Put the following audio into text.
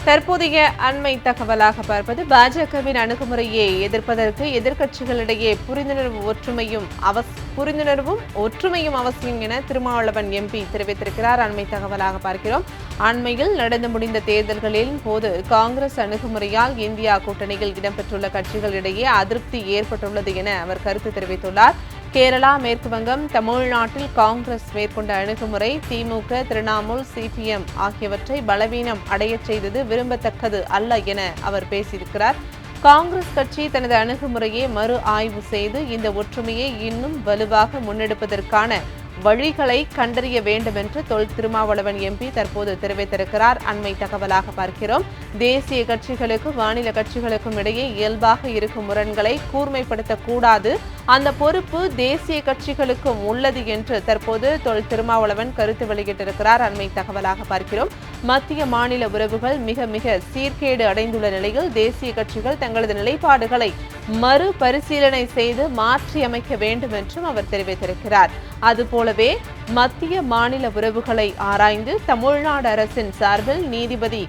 தற்போதைய அண்மை தகவலாக பார்ப்பது பாஜகவின் அணுகுமுறையை எதிர்ப்பதற்கு எதிர்க்கட்சிகளிடையே புரிந்துணர்வும் ஒற்றுமையும் அவசியம் என திருமாவளவன் எம்பி தெரிவித்திருக்கிறார். அண்மை தகவலாக பார்க்கிறோம். அண்மையில் நடந்து முடிந்த தேர்தல்களின் போது காங்கிரஸ் அணுகுமுறையால் இந்தியா கூட்டணியில் இடம்பெற்றுள்ள கட்சிகளிடையே அதிருப்தி ஏற்பட்டுள்ளது என அவர் கருத்து தெரிவித்துள்ளார். கேரளா, மேற்கு வங்கம், தமிழ்நாட்டில் காங்கிரஸ் மேற்கொண்ட அணுகுமுறை திமுக, திரிணாமுல், சிபிஎம் ஆகியவற்றை பலவீனம் அடையச் செய்தது விரும்பத்தக்கது அல்ல என அவர் பேசியிருக்கிறார். காங்கிரஸ் கட்சி தனது அணுகுமுறையை மறு ஆய்வு செய்து இந்த ஒற்றுமையை இன்னும் வலுவாக முன்னெடுப்பதற்கான வழிகளை கண்டறிய வேண்டும் என்று திருமாவளவன் எம்பி தற்போது தெரிவித்திருக்கிறார். அண்மை தகவலாக பார்க்கிறோம். தேசிய கட்சிகளுக்கும் மாநில கட்சிகளுக்கும் இடையே இயல்பாக இருக்கும் முரண்களை கூர்மைப்படுத்தக்கூடாது, அந்த பொறுப்பு தேசிய கட்சிகளுக்கும் உள்ளது என்று தற்போது திருமாவளவன் கருத்து வெளியிட்டிருக்கிறார். அண்மை தகவலாக பார்க்கிறோம். மத்திய மாநில உறவுகள் மிக சீர்கேடு அடைந்துள்ள நிலையில் தேசிய கட்சிகள் தங்களது நிலைப்பாடுகளை மறுபரிசீலனை செய்து மாற்றியமைக்க வேண்டும் என்றும் அவர் தெரிவித்திருக்கிறார். அதுபோலவே மத்திய மாநில உறவுகளை ஆராய்ந்து தமிழ்நாடு அரசின் சார்பில் நீதிபதி